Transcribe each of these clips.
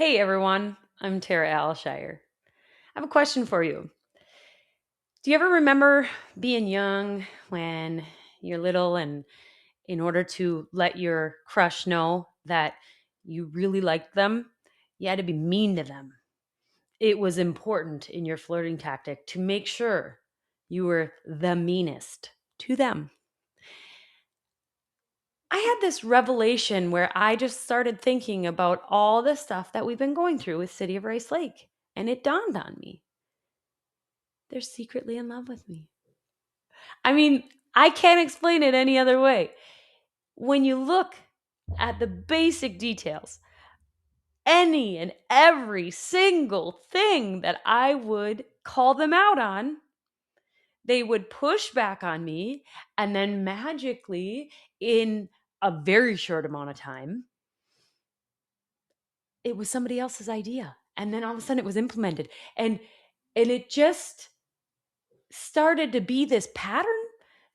Hey everyone, I'm Tara Alshire. I have a question for you. Do you ever remember being young when you're little and in order to let your crush know that you really liked them, you had to be mean to them? It was important in your flirting tactic to make sure you were the meanest to them. I had this revelation where I just started thinking about all the stuff that we've been going through with City of Rice Lake, and it dawned on me. They're secretly in love with me. I mean, I can't explain it any other way. When you look at the basic details, any and every single thing that I would call them out on, they would push back on me. And then magically, in a very short amount of time, it was somebody else's idea. And then all of a sudden it was implemented. And it just started to be this pattern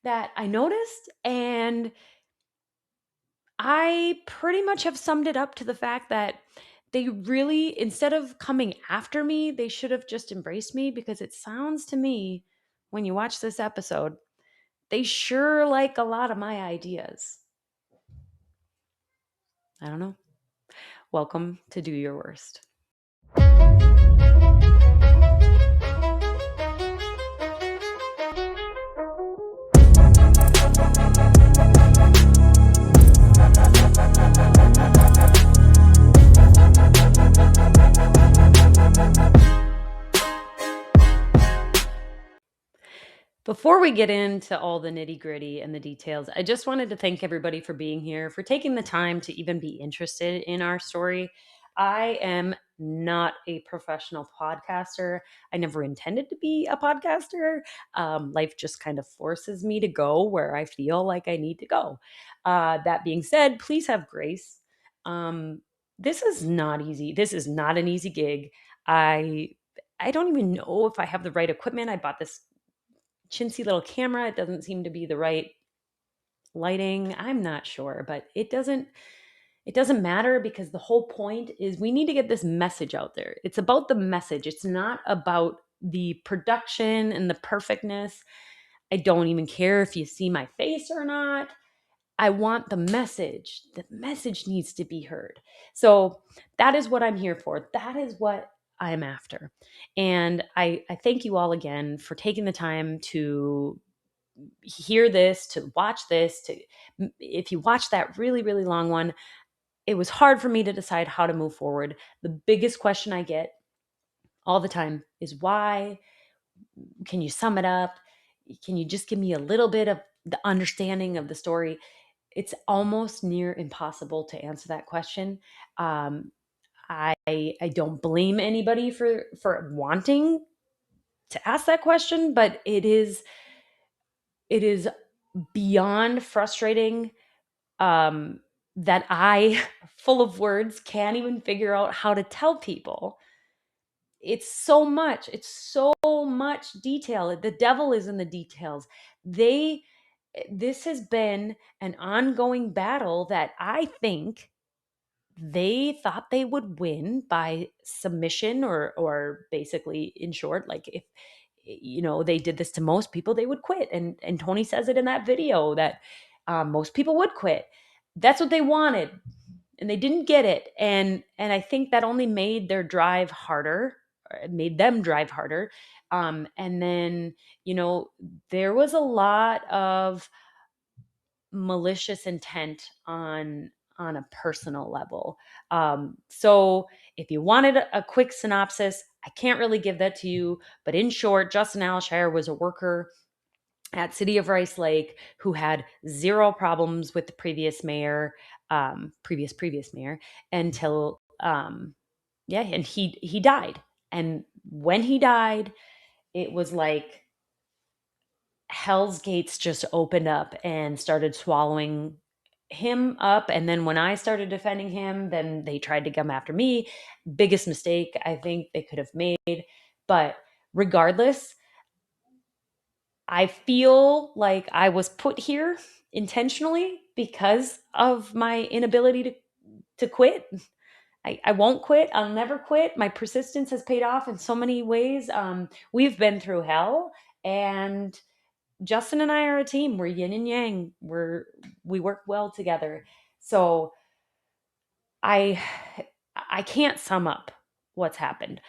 that I noticed. And I pretty much have summed it up to the fact that they really, instead of coming after me, they should have just embraced me because it sounds to me, when you watch this episode, they sure like a lot of my ideas. I don't know. Welcome to Do Your Worst. Before we get into all the nitty gritty and the details, I just wanted to thank everybody for being here, for taking the time to even be interested in our story. I am not a professional podcaster. I never intended to be a podcaster. Life just kind of forces me to go where I feel like I need to go. That being said, please have grace. Um, this is not easy. This is not an easy gig. I I don't even know if I have the right equipment. I bought this chintzy little camera. It doesn't seem to be the right lighting. I'm not sure, but it doesn't matter because the whole point is we need to get this message out there. It's about the message. It's not about the production and the perfectness. I don't even care if you see my face or not. I want the message. The message needs to be heard. So that is what I'm here for. That is what I'm after. And I thank you all again for taking the time to hear this, to watch this, to if you watch that really, really long one, it was hard for me to decide how to move forward. The biggest question I get all the time is why? Can you sum it up? Can you just give me a little bit of the understanding of the story? It's almost near impossible to answer that question. Um, I don't blame anybody for wanting to ask that question, but it is beyond frustrating, um, that I, full of words, can't even figure out how to tell people. It's so much. It's so much detail. The devil is in the details. They, this has been an ongoing battle that I think they thought they would win by submission, or basically, in short, like if they did this to most people, they would quit. And Tony says it in that video that most people would quit. That's what they wanted, and they didn't get it. And I think that only made their drive harder, or it made them drive harder. And then there was a lot of malicious intent on a personal level. So if you wanted a quick synopsis, I can't really give that to you. But in short, Justin Alshire was a worker at City of Rice Lake who had zero problems with the previous mayor, previous mayor, until yeah, and he died. And when he died, it was like Hell's Gates just opened up and started swallowing him up. And then when I started defending him, then they tried to come after me. Biggest mistake I think they could have made. But regardless, I feel like I was put here intentionally because of my inability to quit. I won't quit. I'll never quit. My persistence has paid off in so many ways. We've been through hell, and Justin and I are a team. We're yin and yang. We work well together. So I I can't sum up what's happened.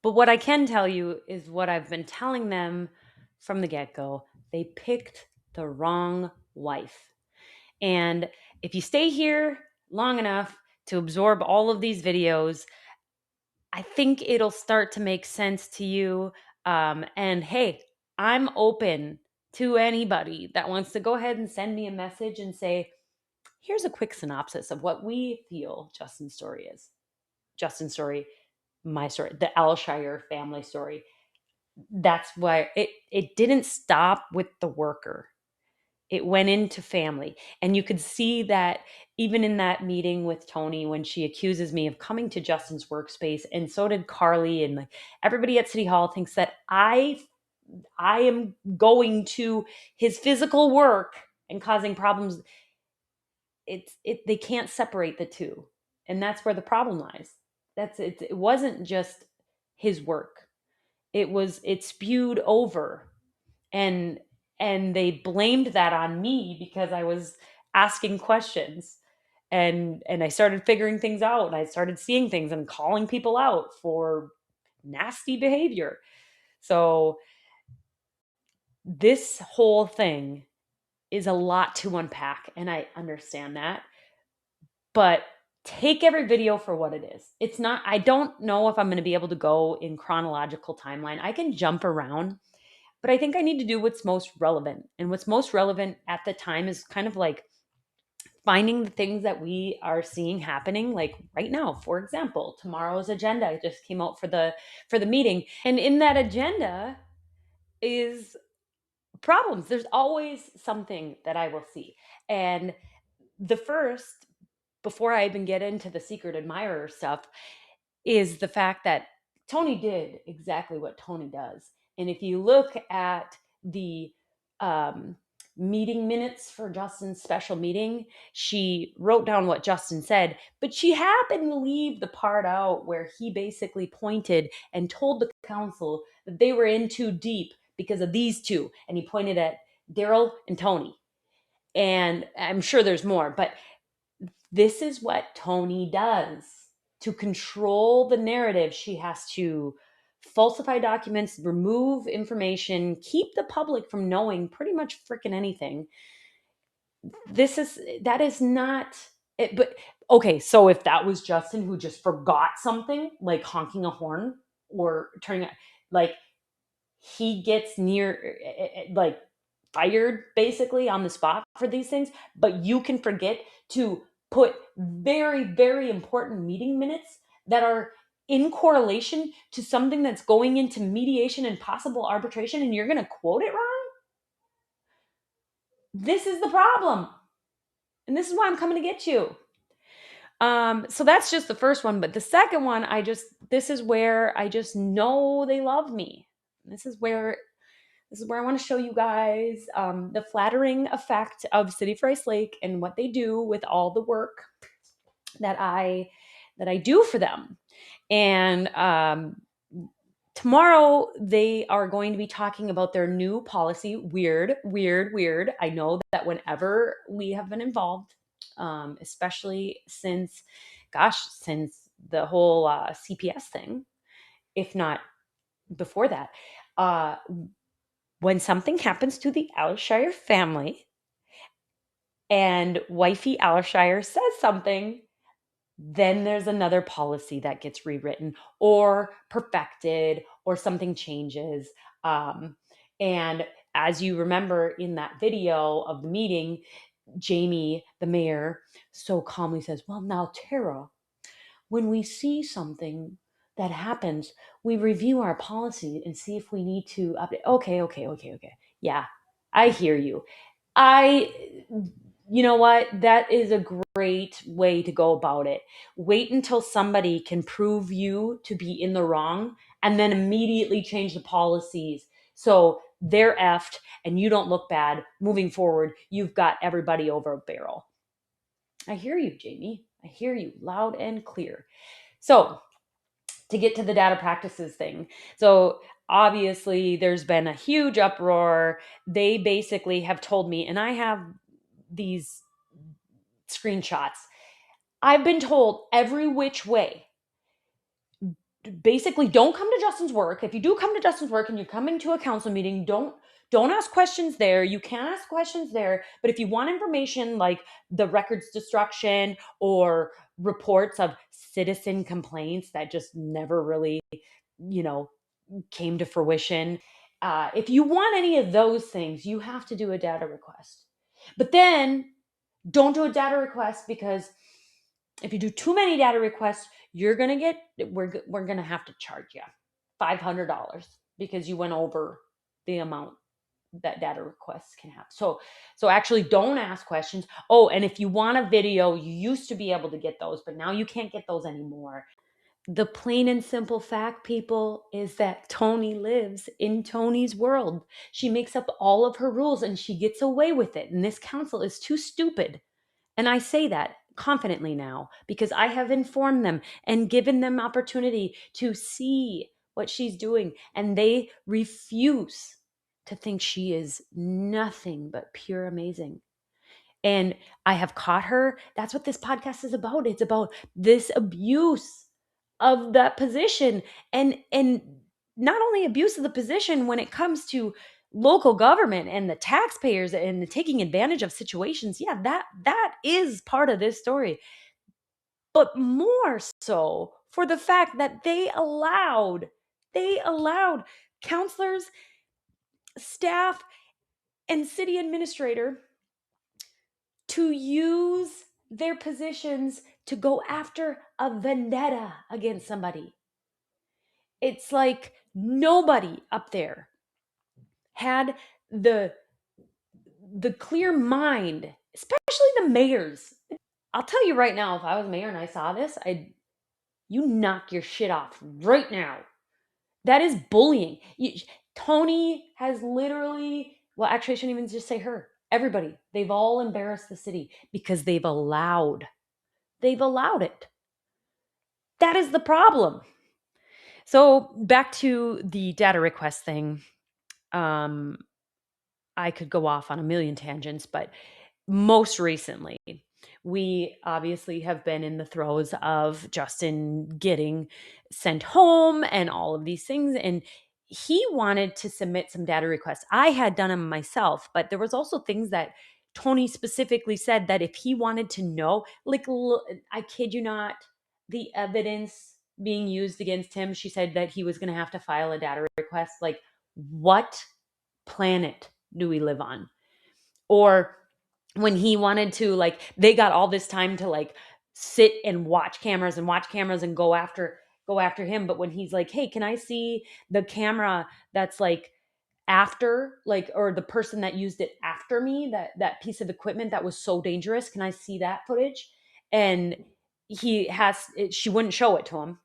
But what I can tell you is what I've been telling them from the get-go. They picked the wrong wife. And if you stay here long enough to absorb all of these videos, I think it'll start to make sense to you. And hey, I'm open to anybody that wants to go ahead and send me a message and say, here's a quick synopsis of what we feel Justin's story is. Justin's story, my story, the Alshire family story. That's why it didn't stop with the worker. It went into family. And you could see that even in that meeting with Tony when she accuses me of coming to Justin's workspace, and so did Carly, and like everybody at City Hall thinks that I am going to his physical work and causing problems. They can't separate the two. And that's where the problem lies. That's it. It wasn't just his work. It spewed over, and they blamed that on me because I was asking questions, and I started figuring things out, and I started seeing things and calling people out for nasty behavior. So this whole thing is a lot to unpack, and I understand that. But take every video for what it is. It's not, I don't know if I'm going to be able to go in chronological timeline. I can jump around, but I think I need to do what's most relevant. And what's most relevant at the time is kind of like finding the things that we are seeing happening like right now. For example, tomorrow's agenda just came out for the meeting. And in that agenda is problems. There's always something that I will see. And the first, before I even get into the secret admirer stuff, is the fact that Tony did exactly what Tony does. And if you look at the um, meeting minutes for Justin's special meeting, she wrote down what Justin said, but she happened to leave the part out where he basically pointed and told the council that they were in too deep because of these two. And he pointed at Daryl and Tony. And I'm sure there's more, but this is what Tony does. To control the narrative, she has to falsify documents, remove information, keep the public from knowing pretty much freaking anything. That is not it. But okay, so if that was Justin who just forgot something, like honking a horn or turning, like he gets near, like fired basically on the spot for these things, but you can forget to put very, very important meeting minutes that are in correlation to something that's going into mediation and possible arbitration, and you're going to quote it wrong. This is the problem. And this is why I'm coming to get you. So that's just the first one. But the second one, this is where I just know they love me. This is where I want to show you guys the flattering effect of City of Rice Lake and what they do with all the work that I do for them. And tomorrow they are going to be talking about their new policy. Weird, weird, weird. I know that whenever we have been involved, especially since the whole CPS thing, if not before that, when something happens to the Alshire family and wifey Alshire says something, then there's another policy that gets rewritten or perfected or something changes. And as you remember in that video of the meeting, Jamie, the mayor, so calmly says, well, now, Tara, when we see something that happens, we review our policy and see if we need to update. Okay. Yeah, I hear you. You know what? That is a great way to go about it. Wait until somebody can prove you to be in the wrong and then immediately change the policies. So they're effed and you don't look bad. Moving forward, you've got everybody over a barrel. I hear you, Jamie. I I hear you loud and clear. So, to get to the data practices thing. So, obviously, there's been a huge uproar. They basically have told me, and I have these screenshots. I've been told every which way, basically, don't come to Justin's work. If you do come to Justin's work and you're coming to a council meeting, don't ask questions there. You can't ask questions there. But if you want information like the records destruction or reports of citizen complaints that just never really, you know, came to fruition, if you want any of those things, you have to do a data request. But then don't do a data request, because if you do too many data requests, we're gonna have to charge you $500 because you went over the amount that data requests can have. So actually don't ask questions. Oh, and if you want a video, you used to be able to get those, but now you can't get those anymore. The plain and simple fact, people, is that Tony lives in Tony's world. She makes up all of her rules and she gets away with it. And this council is too stupid. And I say that confidently now because I have informed them and given them opportunity to see what she's doing. And they refuse to think she is nothing but pure amazing. And I have caught her. That's what this podcast is about. It's about this abuse of that position, and not only abuse of the position when it comes to local government and the taxpayers and the taking advantage of situations. Yeah, that is part of this story. But more so for the fact that they allowed counselors, staff, and city administrator to use their positions to go after a vendetta against somebody. It's like nobody up there had the clear mind, especially the mayors. I'll tell you right now, if I was mayor and I saw this, you knock your shit off right now. That is bullying. Tony has literally, well, actually, I shouldn't even just say her. Everybody, they've all embarrassed the city because they've allowed it. That is the problem. So back to the data request thing. Um, I could go off on a million tangents, but most recently, we obviously have been in the throes of Justin getting sent home and all of these things. And he wanted to submit some data requests. I had done them myself, but there was also things that Tony specifically said that if he wanted to know, like, I kid you not, the evidence being used against him, she said that he was going to have to file a data request. Like, what planet do we live on? Or when he wanted to, like, they got all this time to like sit and watch cameras and go after him, but when he's like, hey, can I see the camera that's like after, like, or the person that used it after me, that piece of equipment that was so dangerous, can I see that footage? And she wouldn't show it to him.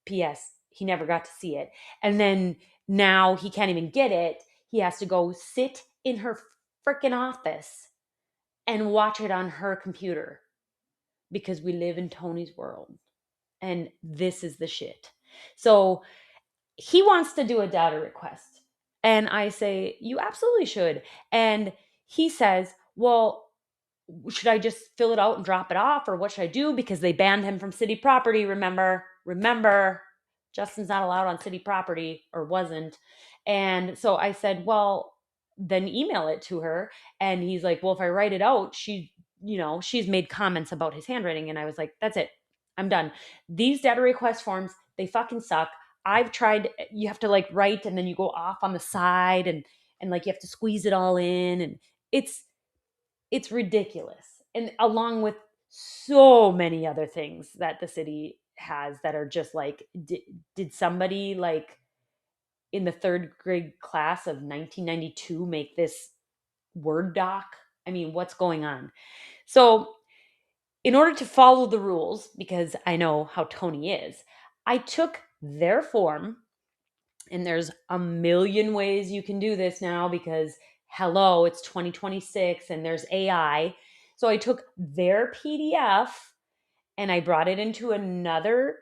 PS, he never got to see it. And then now he can't even get it. He has to go sit in her freaking office and watch it on her computer because we live in Tony's world. And this is the shit. So he wants to do a data request. And I say, you absolutely should. And he says, well, should I just fill it out and drop it off, or what should I do? Because they banned him from city property. Remember, Justin's not allowed on city property, or wasn't. And so I said, well, then email it to her. And he's like, well, if I write it out, she's made comments about his handwriting. And I was like, that's it. I'm done. These data request forms, they fucking suck. I've tried, you have to like write and then you go off on the side, and like you have to squeeze it all in, and it's ridiculous. And along with so many other things that the city has that are just like, did somebody like in the third grade class of 1992 make this Word doc? I mean, what's going on? So, in order to follow the rules, because I know how Tony is, I took their form, and there's a million ways you can do this now because hello, it's 2026 and there's AI. So I took their PDF and I brought it into another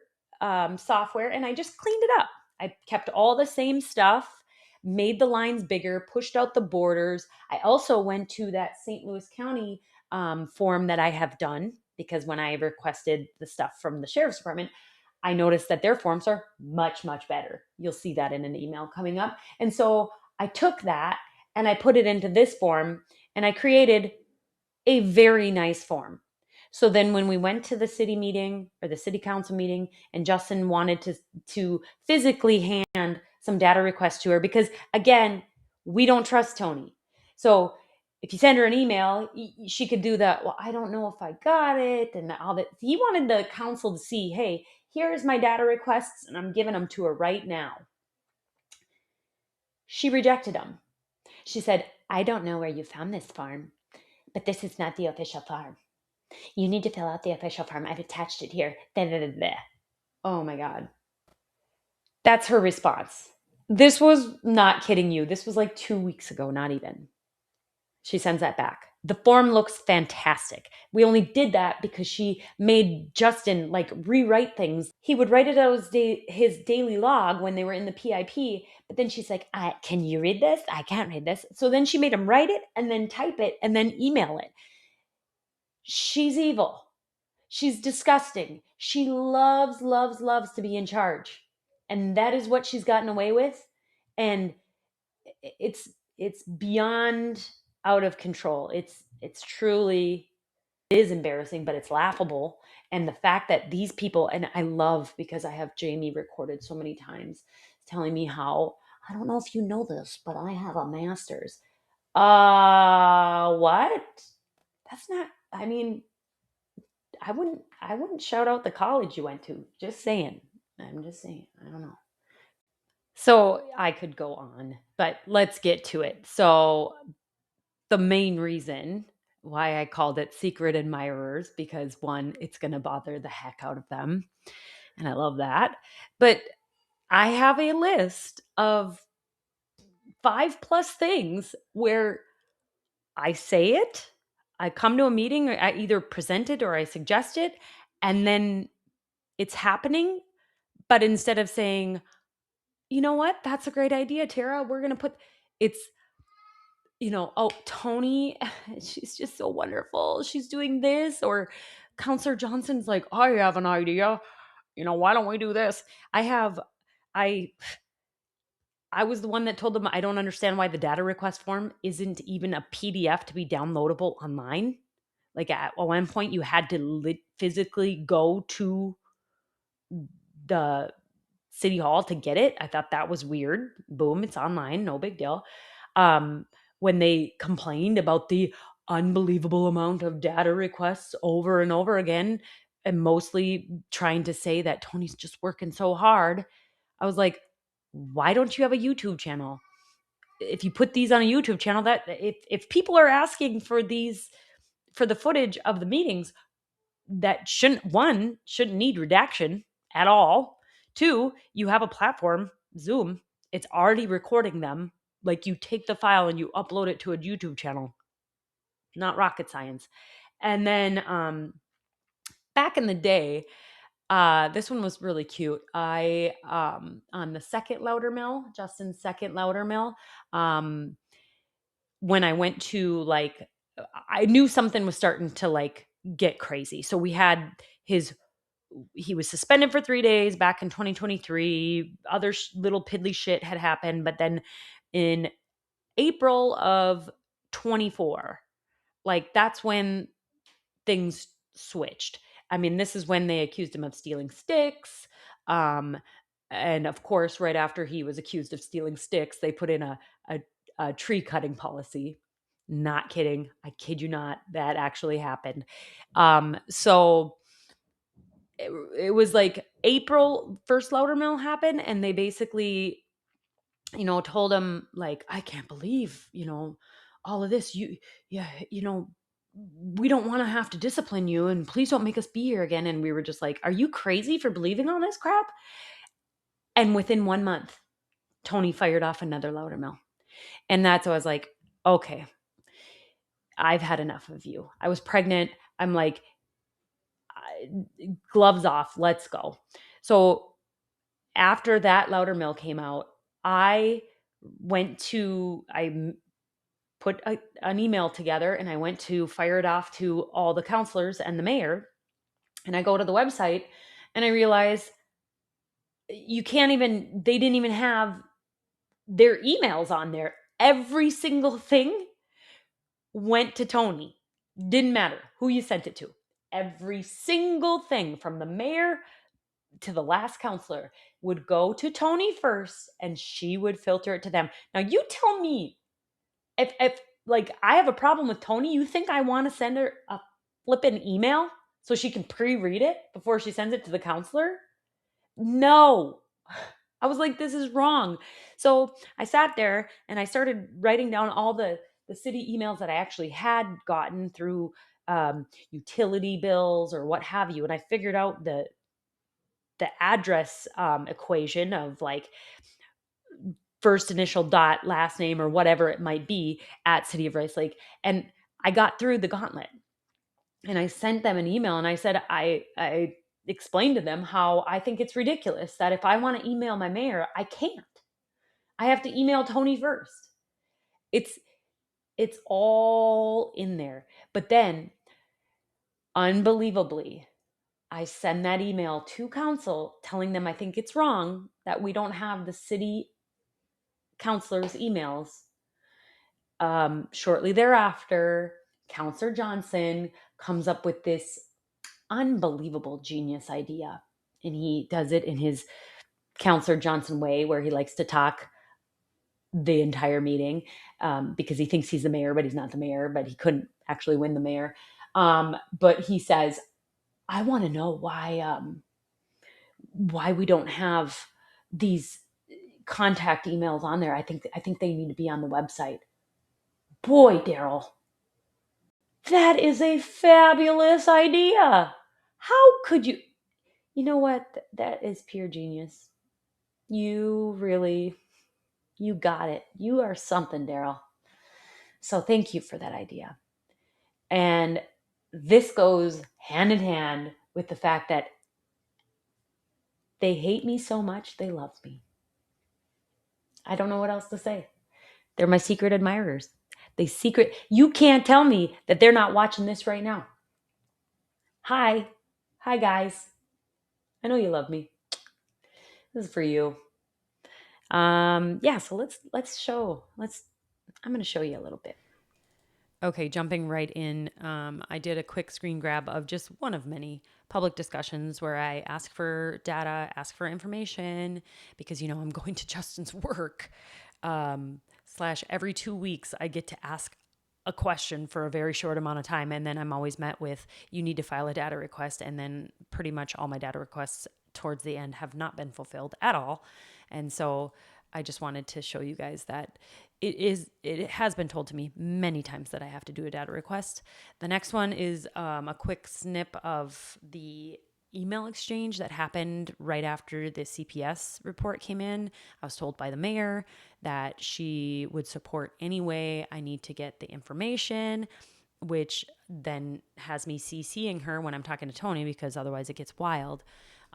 software and I just cleaned it up. I kept all the same stuff, made the lines bigger, pushed out the borders. I also went to that St. Louis County form that I have done, because when I requested the stuff from the sheriff's department, I noticed that their forms are much, much better. You'll see that in an email coming up. And so I took that and I put it into this form and I created a very nice form. So then when we went to the city meeting or the city council meeting and Justin wanted to physically hand some data requests to her, because again, we don't trust Tony. So if you send her an email, she could do that. Well, I don't know if I got it and all that. He wanted the council to see, hey, here's my data requests and I'm giving them to her right now. She rejected them. She said, I don't know where you found this form, but this is not the official form. You need to fill out the official form. I've attached it here. Da, da, da, da. Oh my God. That's her response. This was not kidding you. This was like 2 weeks ago, not even. She sends that back. The form looks fantastic. We only did that because she made Justin like rewrite things. He would write it out as his daily log when they were in the PIP, but then she's like, can you read this? I can't read this. So then she made him write it and then type it and then email it. She's evil. She's disgusting. She loves, loves, loves to be in charge. And that is what she's gotten away with. And it's beyond out of control. It's truly, it is embarrassing, but it's laughable. And the fact that these people, and I love, because I have Jamie recorded so many times telling me how, I don't know if you know this, but I have a master's. What? That's not, I mean, I wouldn't shout out the college you went to. Just saying. I'm just saying. I don't know. So I could go on, but let's get to it. So the main reason why I called it Secret Admirers, because one, it's going to bother the heck out of them. And I love that. But I have a list of 5+ things where I say it, I come to a meeting, or I either present it or I suggest it, and then it's happening. But instead of saying, you know what, that's a great idea, Tara, we're going to put, it's, oh, Tony, she's just so wonderful. She's doing this. Or Counselor Johnson's like, I have an idea. Why don't we do this? I I was the one that told them I don't understand why the data request form isn't even a PDF to be downloadable online. Like at one point, you had to physically go to the city hall to get it. I thought that was weird. Boom, it's online, no big deal. When they complained about the unbelievable amount of data requests over and over again, and mostly trying to say that Tony's just working so hard, I was like, why don't you have a YouTube channel? If you put these on a YouTube channel, that if people are asking for these, for the footage of the meetings, that shouldn't need redaction at all. Two, you have a platform, Zoom, it's already recording them. Like, you take the file and you upload it to a YouTube channel. Not rocket science. And then back in the day, this one was really cute. I on the second louder mill, Justin's second louder mill, when I went to, like, I knew something was starting to like get crazy. So we had he was suspended for 3 days back in 2023. Other little piddly shit had happened. But then in April of 24, like, that's when things switched. I mean, this is when they accused him of stealing sticks. Um, and of course, right after he was accused of stealing sticks, they put in a tree cutting policy. Not kidding. I kid you not. That actually happened. So it was like April, first Loudermill happened, and they basically, told him, like, I can't believe, all of this. Yeah, we don't want to have to discipline you, and please don't make us be here again. And we were just like, are you crazy for believing all this crap? And within 1 month, Tony fired off another Loudermill. And that's when I was like, okay, I've had enough of you. I was pregnant. I'm like, gloves off, let's go. So after that Loudermill came out, I put an email together and I went to fire it off to all the counselors and the mayor. And I go to the website and I realize they didn't even have their emails on there. Every single thing went to Tony. Didn't matter who you sent it to. Every single thing from the mayor to the last counselor would go to Tony first and she would filter it to them. Now you tell me if like I have a problem with Tony, you think I want to send her a flippin' email so she can pre-read it before she sends it to the counselor? No. I was like, this is wrong. So I sat there and I started writing down all the city emails that I actually had gotten through utility bills or what have you. And I figured out the address equation of like first initial dot last name or whatever it might be at City of Rice Lake. And I got through the gauntlet and I sent them an email and I said, I explained to them how I think it's ridiculous that if I want to email my mayor, I can't. I have to email Tony first. It's all in there. But then, unbelievably, I send that email to council telling them I think it's wrong that we don't have the city councilors' emails. Shortly thereafter, Councilor Johnson comes up with this unbelievable genius idea. And he does it in his Councilor Johnson way, where he likes to talk the entire meeting because he thinks he's the mayor, but he's not the mayor, but he couldn't actually win the mayor. But he says, I want to know why we don't have these contact emails on there. I think they need to be on the website. Boy, Daryl, that is a fabulous idea. How could you? You know what? That is pure genius. You got it. You are something, Daryl. So thank you for that idea. And this goes hand in hand with the fact that they hate me so much, they love me. I don't know what else to say. They're my secret admirers. You can't tell me that they're not watching this right now. Hi guys. I know you love me. This is for you. Yeah, so I'm going to show you a little bit. Okay, jumping right in, I did a quick screen grab of just one of many public discussions where I ask for data, ask for information, because, I'm going to Justin's work, / every 2 weeks, I get to ask a question for a very short amount of time. And then I'm always met with, you need to file a data request. And then pretty much all my data requests towards the end have not been fulfilled at all. And so I just wanted to show you guys that it has been told to me many times that I have to do a data request. The next one is a quick snip of the email exchange that happened right after the CPS report came in. I was told by the mayor that she would support any way I need to get the information, which then has me CCing her when I'm talking to Tony, because otherwise it gets wild.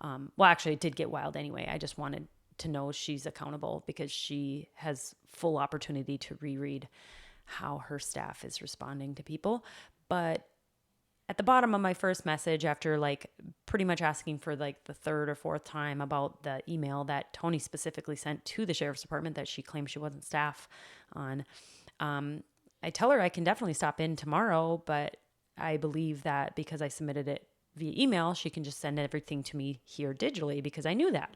Well, actually, it did get wild anyway. I just wanted to know she's accountable because she has full opportunity to reread how her staff is responding to people. But at the bottom of my first message, after like pretty much asking for like the third or fourth time about the email that Tony specifically sent to the sheriff's department that she claimed she wasn't staff on, I tell her I can definitely stop in tomorrow, but I believe that because I submitted it via email, she can just send everything to me here digitally, because I knew that.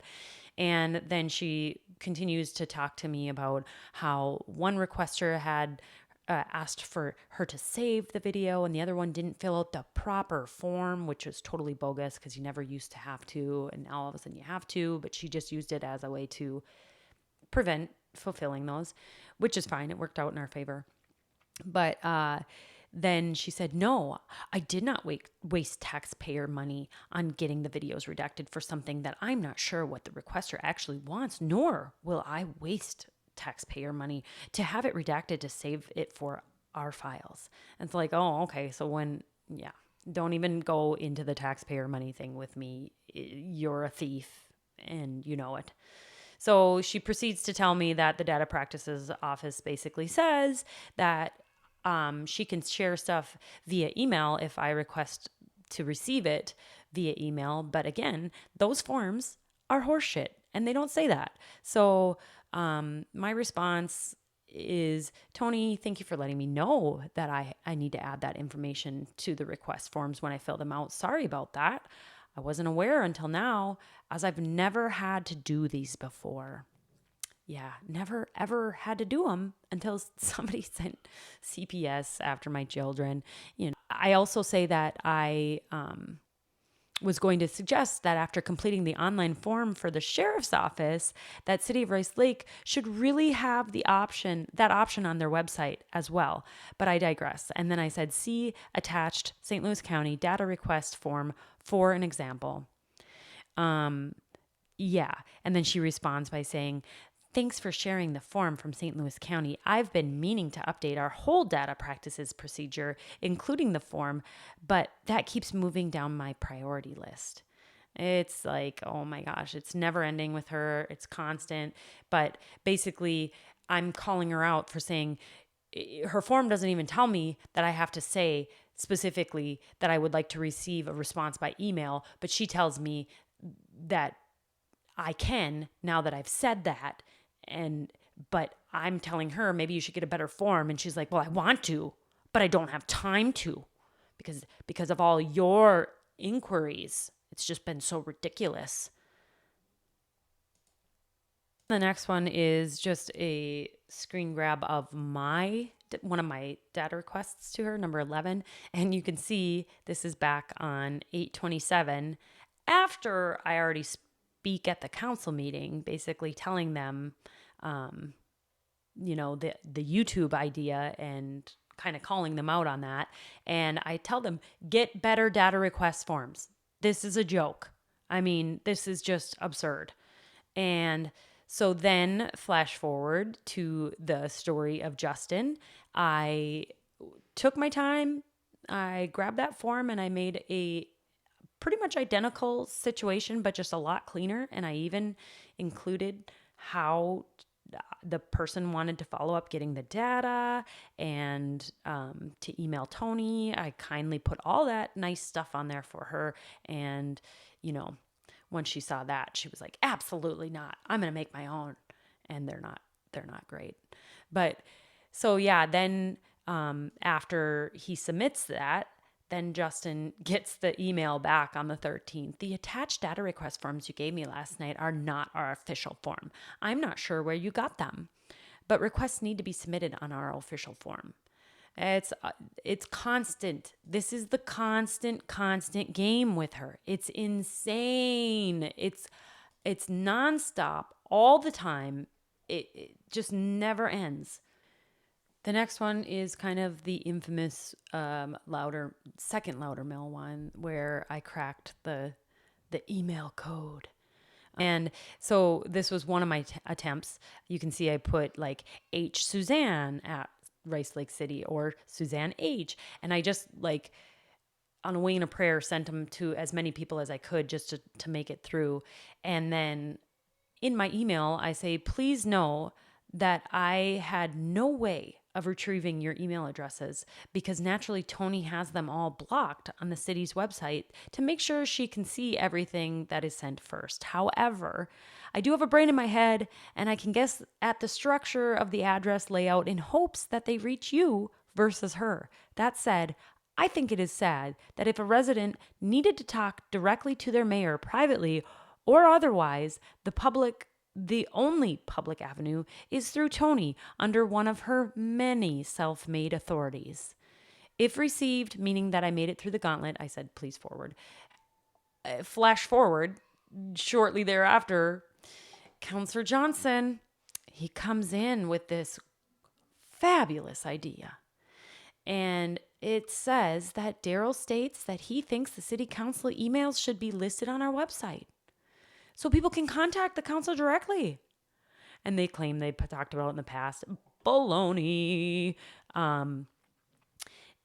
And then she continues to talk to me about how one requester had asked for her to save the video and the other one didn't fill out the proper form, which was totally bogus because you never used to have to, and now all of a sudden you have to, but she just used it as a way to prevent fulfilling those, which is fine. It worked out in our favor. But then she said, no, I did not waste taxpayer money on getting the videos redacted for something that I'm not sure what the requester actually wants, nor will I waste taxpayer money to have it redacted to save it for our files. And it's like, oh, okay. So yeah. Don't even go into the taxpayer money thing with me. You're a thief and you know it. So she proceeds to tell me that the data practices office basically says that she can share stuff via email if I request to receive it via email. But again, those forms are horseshit and they don't say that. So my response is, Tony, thank you for letting me know that I need to add that information to the request forms when I fill them out. Sorry about that. I wasn't aware until now, as I've never had to do these before. Yeah, never ever had to do them until somebody sent CPS after my children. I also say that I was going to suggest that after completing the online form for the sheriff's office, that City of Rice Lake should really have that option on their website as well. But I digress. And then I said, see attached St. Louis County data request form for an example. Yeah. And then she responds by saying, thanks for sharing the form from St. Louis County. I've been meaning to update our whole data practices procedure, including the form, but that keeps moving down my priority list. It's like, oh my gosh, it's never ending with her. It's constant. But basically, I'm calling her out for saying her form doesn't even tell me that I have to say specifically that I would like to receive a response by email, but she tells me that I can now that I've said that. But I'm telling her maybe you should get a better form, and she's like, well, I want to, but I don't have time to because of all your inquiries. It's just been so ridiculous. The next one is just a screen grab of one of my data requests to her, number 11, and you can see this is back on 8/27 after I already speak at the council meeting, basically telling them the YouTube idea and kind of calling them out on that. And I tell them, get better data request forms. This is a joke. I mean, this is just absurd. And so then flash forward to the story of Justin. I took my time. I grabbed that form and I made a pretty much identical situation, but just a lot cleaner. And I even included how the person wanted to follow up getting the data and to email Tony. I kindly put all that nice stuff on there for her. And, once she saw that, she was like, absolutely not. I'm going to make my own. And they're not great. But so, yeah, then after he submits that, then Justin gets the email back on the 13th. The attached data request forms you gave me last night are not our official form. I'm not sure where you got them, but requests need to be submitted on our official form. It's constant. This is the constant game with her. It's insane. It's nonstop all the time. It just never ends. The next one is kind of the infamous second Loudermill one where I cracked the email code. And so this was one of my attempts. You can see I put like H Suzanne at Rice Lake City or Suzanne H. And I just like on a wing and a prayer sent them to as many people as I could just to make it through. And then in my email, I say, please know that I had no way of retrieving your email addresses because naturally Tony has them all blocked on the city's website to make sure she can see everything that is sent first. However, I do have a brain in my head and I can guess at the structure of the address layout in hopes that they reach you versus her. That said, I think it is sad that if a resident needed to talk directly to their mayor privately or otherwise, the only public avenue is through Tony under one of her many self-made authorities. If received, meaning that I made it through the gauntlet, I said, please forward. Flash forward, shortly thereafter, Counselor Johnson, he comes in with this fabulous idea. And it says that Daryl states that he thinks the city council emails should be listed on our website so people can contact the council directly. And they claim they talked about it in the past. Baloney.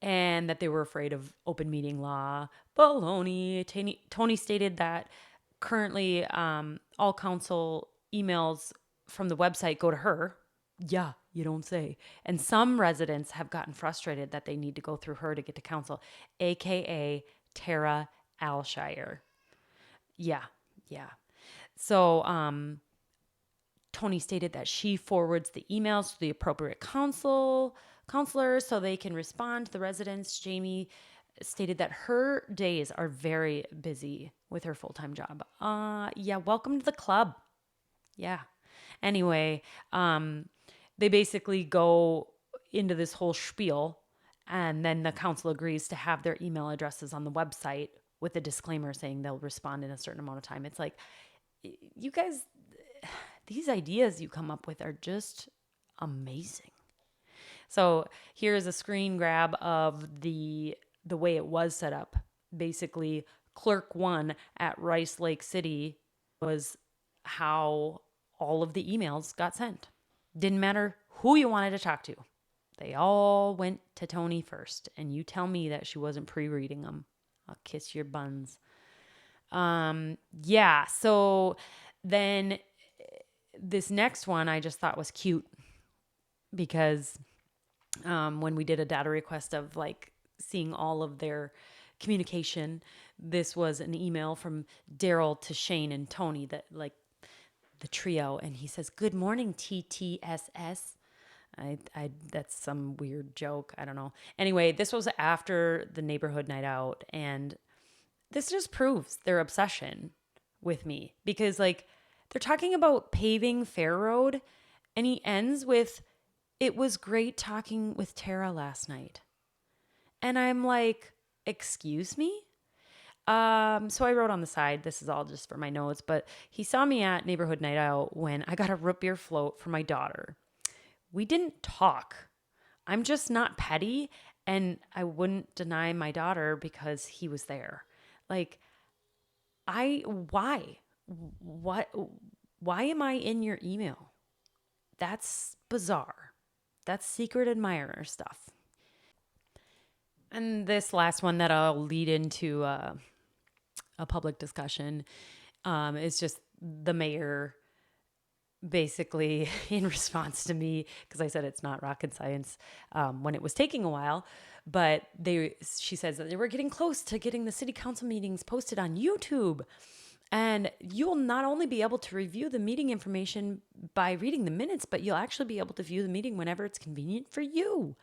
and that they were afraid of open meeting law. Baloney. Tony stated that currently all council emails from the website go to her. Yeah, you don't say. And some residents have gotten frustrated that they need to go through her to get to council, aka Tara Alshire. Yeah, yeah. So Tony stated that she forwards the emails to the appropriate counselors so they can respond to the residents. Jamie stated that her days are very busy with her full-time job. Yeah, welcome to the club. Yeah. Anyway, they basically go into this whole spiel, and then the council agrees to have their email addresses on the website with a disclaimer saying they'll respond in a certain amount of time. It's like, you guys, these ideas you come up with are just amazing. So here's a screen grab of the way it was set up. Basically, clerk 1 at Rice Lake City was how all of the emails got sent. Didn't matter who you wanted to talk to. They all went to Tony first, and you tell me that she wasn't pre-reading them. I'll kiss your buns. Yeah, so then this next one I just thought was cute because when we did a data request of like seeing all of their communication, this was an email from Daryl to Shane and Tony, that like the trio, and he says, "Good morning, TTSS." That's some weird joke. I don't know. Anyway, this was after the neighborhood night out, and this just proves their obsession with me because like they're talking about paving Fair Road, and he ends with, "It was great talking with Tara last night." And I'm like, "Excuse me?" So I wrote on the side, this is all just for my notes, but he saw me at neighborhood night out when I got a root beer float for my daughter. We didn't talk. I'm just not petty, and I wouldn't deny my daughter because he was there. Like, why? What? Why am I in your email? That's bizarre. That's secret admirer stuff. And this last one that I'll lead into a public discussion is just the mayor basically in response to me, because I said it's not rocket science, when it was taking a while, but she says that they were getting close to getting the city council meetings posted on YouTube. And you'll not only be able to review the meeting information by reading the minutes, but you'll actually be able to view the meeting whenever it's convenient for you.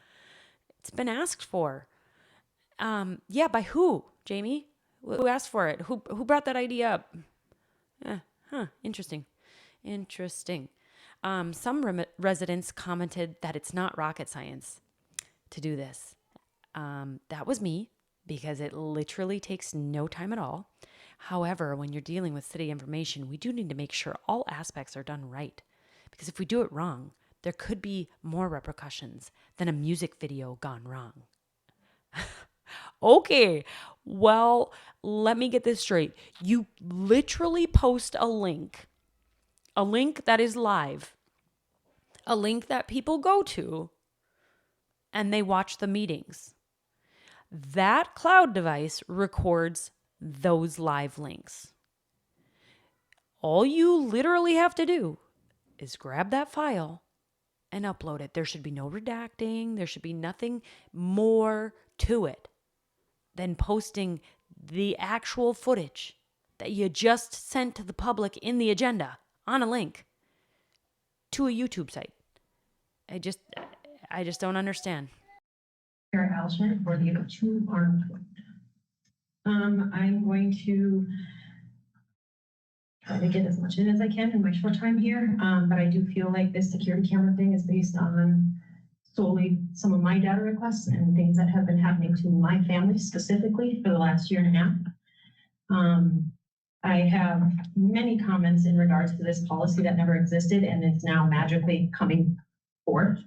It's been asked for. Yeah, by who, Jamie? Who asked for it? Who brought that idea up? Interesting. Interesting. Some residents commented that it's not rocket science to do this. That was me, because it literally takes no time at all. However, when you're dealing with city information, we do need to make sure all aspects are done right. Because if we do it wrong, there could be more repercussions than a music video gone wrong. Okay, well, let me get this straight. You literally post a link that is live, a link that people go to, and they watch the meetings. That cloud device records those live links. All you literally have to do is grab that file and upload it. There should be no redacting. There should be nothing more to it than posting the actual footage that you just sent to the public in the agenda on a link to a YouTube site. I just don't understand. Alshire for the two armed. I'm going to try to get as much in as I can in my short time here, but I do feel like this security camera thing is based on solely some of my data requests and things that have been happening to my family specifically for the last year and a half. I have many comments in regards to this policy that never existed and it's now magically coming forth.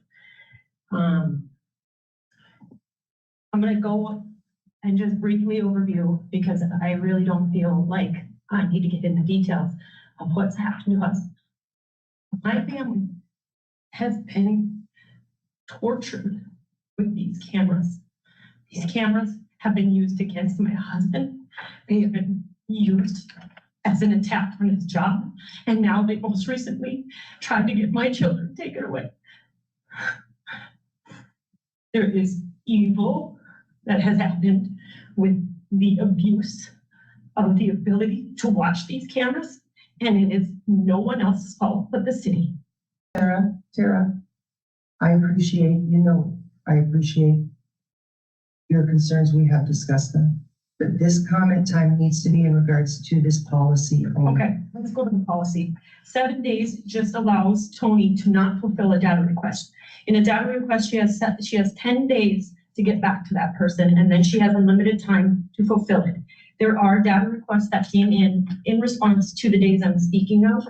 I'm going to go and just briefly overview, because I really don't feel like I need to get into details of what's happened to us. My family has been tortured with these cameras These cameras have been used against my husband. They have been used as an attack on his job. And now they most recently tried to get my children taken away. There is evil that has happened with the abuse of the ability to watch these cameras, and it is no one else's fault but the city. Tara, I appreciate your concerns. We have discussed them. But this comment time needs to be in regards to this policy only. Okay, let's go to the policy. 7 days just allows Tony to not fulfill a data request. In a data request, she has 10 days to get back to that person, and then she has unlimited time to fulfill it. There are data requests that came in response to the days I'm speaking of.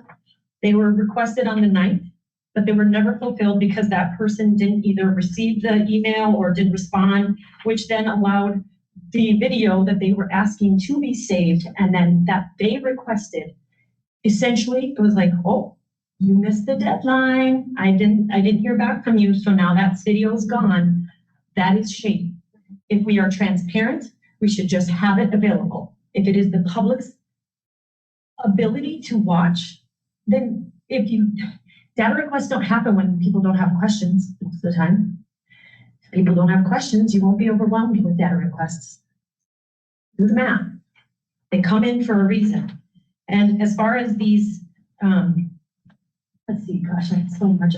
They were requested on the 9th, but they were never fulfilled because that person didn't either receive the email or didn't respond, which then allowed the video that they were asking to be saved and then that they requested. Essentially, it was like, oh, you missed the deadline. I didn't hear back from you, so now that video's gone. That is shady. If we are transparent, we should just have it available. If it is the public's ability to watch, then data requests don't happen when people don't have questions most of the time. If people don't have questions, you won't be overwhelmed with data requests. Do the math. They come in for a reason. And as far as these, let's see, gosh, I have so much.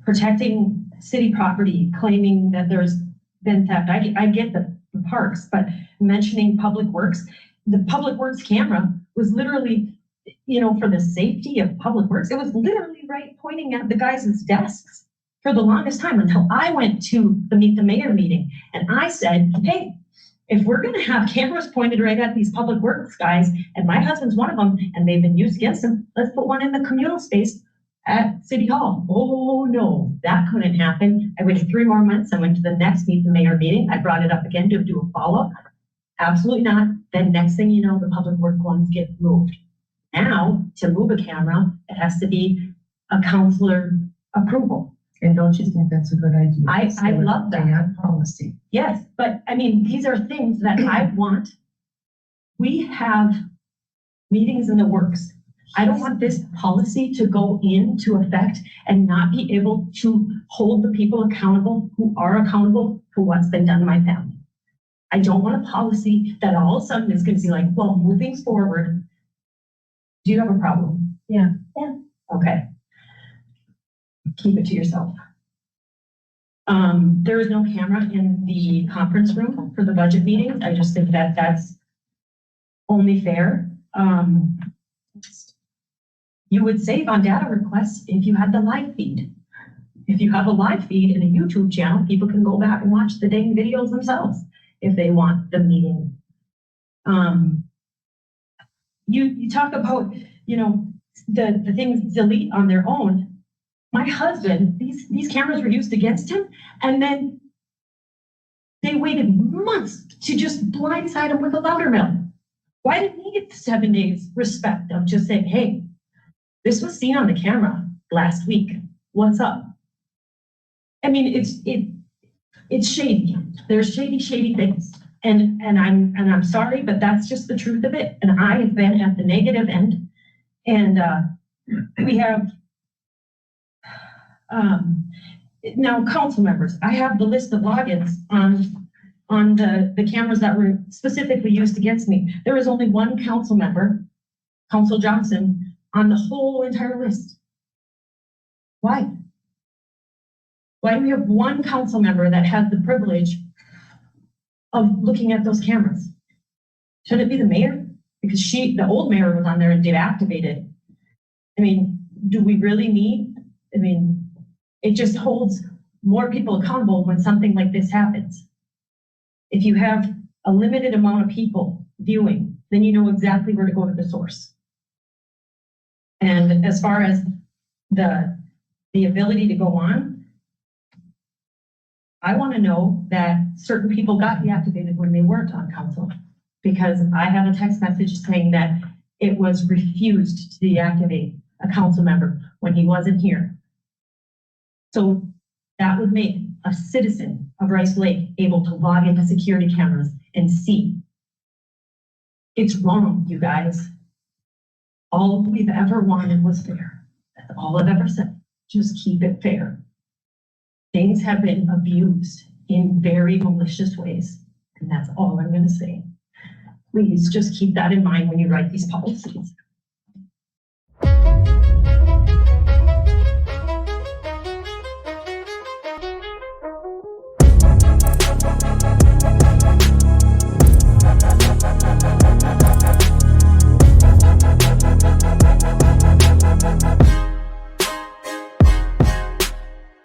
Protecting city property, claiming that there's been theft. I get the parks, but mentioning public works, the public works camera was literally, for the safety of public works, it was literally right pointing at the guys' desks for the longest time until I went to the Meet the Mayor meeting. And I said, hey, if we're going to have cameras pointed right at these public works guys, and my husband's one of them, and they've been used against him, let's put one in the communal space at City Hall. Oh no, that couldn't happen. I waited 3 more months. I went to the next Meet the Mayor meeting. I brought it up again to do a follow-up. Absolutely not. Then next thing you know, the public work ones get moved. Now, to move a camera, it has to be a counselor approval. And don't you think that's a good idea? I love that. Policy. Yes, but I mean, these are things that I want. We have meetings in the works. I don't want this policy to go into effect and not be able to hold the people accountable who are accountable for what's been done to my family. I don't want a policy that all of a sudden is going to be like, well, moving forward, do you have a problem? Yeah. Okay. Keep it to yourself. There is no camera in the conference room for the budget meetings. I just think that that's only fair. You would save on data requests if you had the live feed. If you have a live feed in a YouTube channel, people can go back and watch the dang videos themselves if they want the meeting. You talk about, the things delete on their own. My husband, these cameras were used against him, and then they waited months to just blindside him with a louder mill. Why didn't he get the 7 days respect of just saying, hey, this was seen on the camera last week. What's up? I mean, it's shady. There's shady things. And I'm sorry, but that's just the truth of it. And I have been at the negative end. And we have now council members. I have the list of logins on the cameras that were specifically used against me. There is only one council member, Council Johnson, on the whole entire list. Why? Why do we have one council member that has the privilege of looking at those cameras? Should it be the mayor? Because the old mayor was on there and deactivated. I mean, do we really need? I mean, it just holds more people accountable when something like this happens. If you have a limited amount of people viewing, then you know exactly where to go to the source. And as far as the ability to go on, I want to know that certain people got deactivated when they weren't on council, because I have a text message saying that it was refused to deactivate a council member when he wasn't here. So that would make a citizen of Rice Lake able to log into security cameras and see. It's wrong, you guys. All we've ever wanted was fair. That's all I've ever said. Just keep it fair. Things have been abused in very malicious ways, and that's all I'm going to say. Please just keep that in mind when you write these policies.